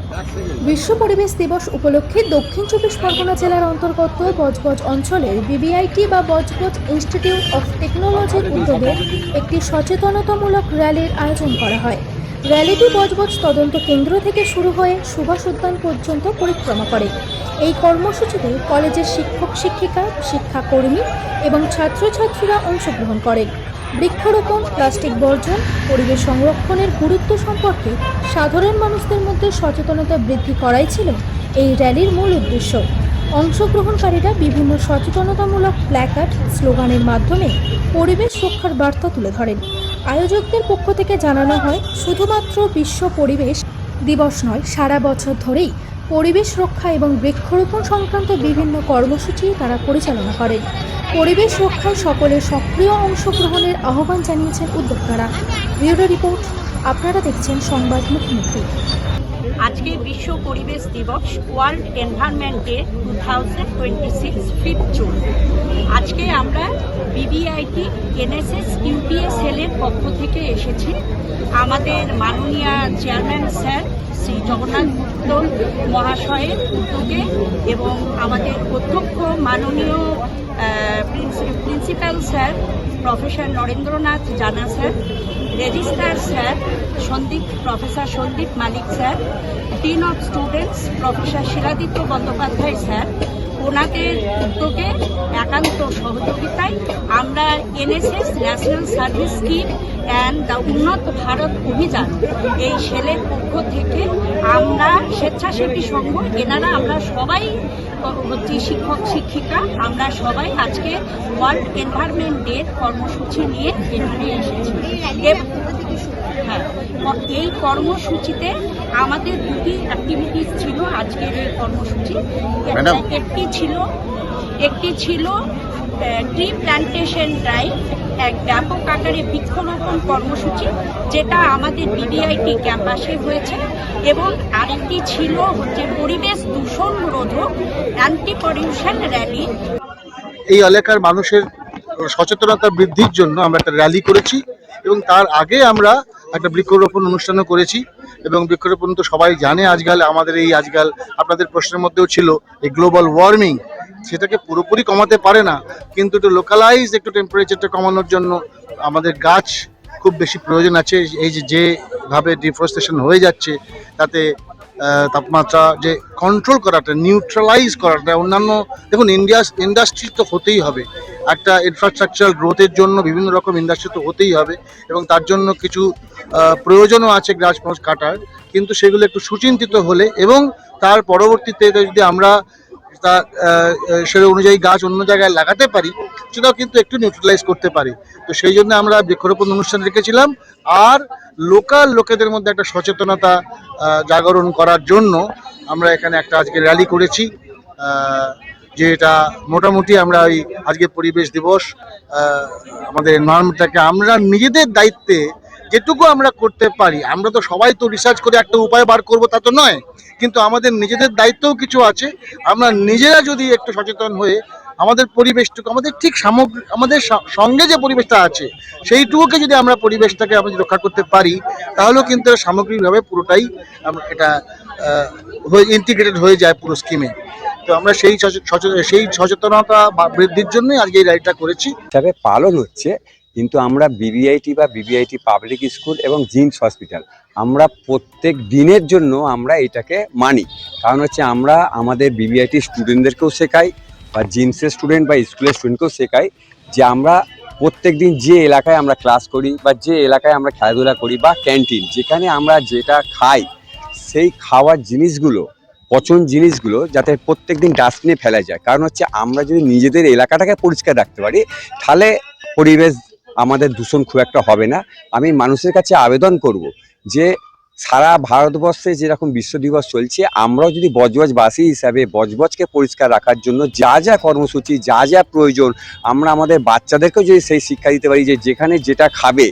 বিশ্ব পরিবেশ দিবস উপলক্ষে দক্ষিণ চব্বিশ পরগনা জেলার অন্তর্গত বজবজ অঞ্চলের বিবিআইটি বা বজবজ ইনস্টিটিউট অফ টেকনোলজির উদ্যোগে একটি সচেতনতামূলক র্যালির আয়োজন করা হয়। র্যালিটি বজবজ তদন্ত কেন্দ্র থেকে শুরু হয়ে সুভাষ উদ্যান পর্যন্ত পরিক্রমা করে। এই কর্মসূচিতে কলেজের শিক্ষক শিক্ষিকা, শিক্ষাকর্মী এবং ছাত্রছাত্রীরা অংশগ্রহণ করেন। বৃক্ষরোপণ, প্লাস্টিক বর্জন, পরিবেশ সংরক্ষণের গুরুত্ব সম্পর্কে সাধারণ মানুষদের মধ্যে সচেতনতা বৃদ্ধি করাই ছিল এই র্যালির মূল উদ্দেশ্য। অংশগ্রহণকারীরা বিভিন্ন সচেতনতামূলক প্ল্যাকার্ড, স্লোগানের মাধ্যমে পরিবেশ রক্ষার বার্তা তুলে ধরেন। আয়োজকদের পক্ষ থেকে জানানো হয়, শুধুমাত্র বিশ্ব পরিবেশ দিবস নয়, সারা বছর ধরেই পরিবেশ রক্ষা এবং বৃক্ষরোপণ সংক্রান্ত বিভিন্ন কর্মসূচি তারা পরিচালনা করেন। পরিবেশ রক্ষায় সকলের সক্রিয় অংশগ্রহণের আহ্বান জানিয়েছেন উদ্যোক্তারা। ব্যুরো রিপোর্ট, আপনারা দেখছেন সংবাদ মুখোমুখি। আজকে বিশ্ব পরিবেশ দিবস, ওয়ার্ল্ড এনভায়রনমেন্ট ডে 2026 5 জুন। আজকে আমরা বিবিআইটি এনএসএস ইউপিএস সেলের পক্ষ থেকে এসেছি। আমাদের মাননীয় চেয়ারম্যান স্যার শ্রী জগন্নাথ গুপ্ত মহাশয়ের উদ্যোগে এবং আমাদের অধ্যক্ষ মাননীয় principal sir professor Narendranath Jana sir, registrar sir professor Sandip Malik sir, dean of students professor Shiladitya Bandyopadhyay sir, ওনাদের উদ্যোগে একান্ত সহযোগিতায় আমরা NSS national service scheme and the Unnat Bharat অভিযান এই সেলের পক্ষ থেকে আমরা স্বেচ্ছাসেবী সংঘ এনারা আমরা সবাই হচ্ছে শিক্ষক শিক্ষিকা, আমরা সবাই আজকে ওয়ার্ল্ড এনভায়রনমেন্ট ডে কর্মসূচি নিয়ে এখানে এসেছি। হ্যাঁ, এই কর্মসূচিতে আমাদের দুটি অ্যাক্টিভিটিস ছিল আজকের এই কর্মসূচি। একটি ছিল ট্রি প্ল্যান্টেশন ড্রাইভ, এক ব্যাপক আকারে বৃক্ষরোপণ কর্মসূচি যেটা আমাদের বিবিআইটি ক্যাম্পাসে হয়েছে, এবং আরেকটি ছিল হচ্ছে পরিবেশ দূষণ রোধক অ্যান্টি পলিউশন র্যালি। এই এলাকার মানুষের সচেতনতা বৃদ্ধির জন্য আমরা একটা র্যালি করেছি এবং তার আগে আমরা একটা বৃক্ষরোপণ অনুষ্ঠানও করেছি। এবং বৃক্ষরোপণ তো সবাই জানে, আজকাল আপনাদের প্রশ্নের মধ্যেও ছিল এই গ্লোবাল ওয়ার্মিং, সেটাকে পুরোপুরি কমাতে পারে না, কিন্তু একটু লোকালাইজ একটু টেম্পারেচারটা কমানোর জন্য আমাদের গাছ খুব বেশি প্রয়োজন আছে। এই যেভাবে ডিফরেস্টেশন হয়ে যাচ্ছে, তাতে তাপমাত্রা যে কন্ট্রোল করাটা, নিউট্রালাইজ করাটা, অন্যান্য দেখুন ইন্ডাস্ট্রি তো হতেই হবে, একটা ইনফ্রাস্ট্রাকচারাল গ্রোথের জন্য বিভিন্ন রকম ইন্ডাস্ট্রি তো হতেই হবে, এবং তার জন্য কিছু প্রয়োজনও আছে গাছ কাটার, কিন্তু সেগুলো একটু সুচিন্তিত হলে এবং তার পরবর্তীতে যদি আমরা সে অনুযায়ী গাছ অন্য জায়গায় লাগাতে পারি, সেটাও কিন্তু একটু নিউট্রালাইজ করতে পারি। তো সেই জন্য আমরা বৃক্ষরোপণ অনুষ্ঠান রেখেছিলাম। আর লোকাল লোকেদের মধ্যে একটা সচেতনতা জাগরণ করার জন্য আমরা এখানে একটা আজকে র্যালি করেছি, যেটা মোটামুটি আমরা ওই আজকে পরিবেশ দিবস, আমাদের এনভায়রনমেন্টটাকে আমরা নিজেদের দায়িত্বে যেটুকু আমরা করতে পারি, আমরা তো সবাই তো রিসার্চ করে একটা উপায় বার করবো তা তো নয়, কিন্তু আমাদের নিজেদের দায়িত্বও কিছু আছে। আমরা নিজেরা যদি একটু সচেতন হয়ে আমাদের পরিবেশটুকু, আমাদের ঠিক আমাদের সঙ্গে যে পরিবেশটা আছে সেইটুকুকে যদি আমরা পরিবেশটাকে আমরা রক্ষা করতে পারি, তাহলেও কিন্তু সামগ্রিকভাবে পুরোটাই এটা ইন্টিগ্রেটেড হয়ে যায় পুরো স্কিমে। তো আমরা সেই সচেতনতা বৃদ্ধির জন্যই আজকে এই র্যালিটা করেছি। হিসাবে পালন হচ্ছে, কিন্তু আমরা বিবিআইটি বা বিবিআইটি পাবলিক স্কুল এবং জিন্স হসপিটাল আমরা প্রত্যেক দিনের জন্য আমরা এটাকে মানি। কারণ হচ্ছে আমরা আমাদের বিবিআইটি স্টুডেন্টদেরকেও শেখাই বা জিন্সের স্টুডেন্ট বা স্কুলের স্টুডেন্টকেও শেখাই যে আমরা প্রত্যেক দিন যে এলাকায় আমরা ক্লাস করি বা যে এলাকায় আমরা খেলাধুলা করি বা ক্যান্টিন, যেখানে আমরা যেটা খাই সেই খাওয়ার জিনিসগুলো, পচন জিনিসগুলো যাতে প্রত্যেক দিন ডাস্টবিনে ফেলা যায়। কারণ হচ্ছে আমরা যদি নিজেদের এলাকাটাকে পরিষ্কার রাখতে পারি, তাহলে পরিবেশ আমাদের দূষণ খুব একটা হবে না। আমি মানুষের কাছে আবেদন করব যে সারা ভারতবর্ষে যেরকম বিশ্ব দিবস চলছে, আমরাও যদি বজবজবাসী হিসাবে বজবজকে পরিষ্কার রাখার জন্য যা যা কর্মসূচি, যা যা প্রয়োজন, আমরা আমাদের বাচ্চাদেরকেও যদি সেই শিক্ষা দিতে পারি যে যেখানে যেটা খাবে,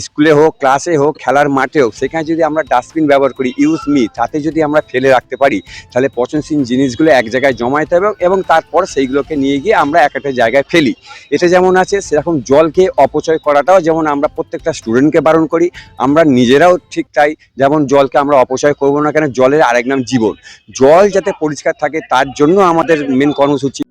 স্কুলে হোক, ক্লাসে হোক, খেলার মাঠে হোক, সেখানে যদি আমরা ডাস্টবিন ব্যবহার করি, ইউজ মি, তাতে যদি আমরা ফেলে রাখতে পারি, তাহলে পচনশীল জিনিসগুলো এক জায়গায় জমাইতে হবে এবং তারপর সেইগুলোকে নিয়ে গিয়ে আমরা একটা জায়গায় ফেলি। এটা যেমন আছে, সেরকম জলকে অপচয় করাটাও যেমন আমরা প্রত্যেকটা স্টুডেন্টকে বারণ করি, আমরা নিজেরাও ঠিক তাই। যেমন যেমন জলকে আমরা অপচয় করবো না কেন, জলের আরেক নাম জীবন। জল যাতে পরিষ্কার থাকে তার জন্য আমাদের মেন কর্মসূচি।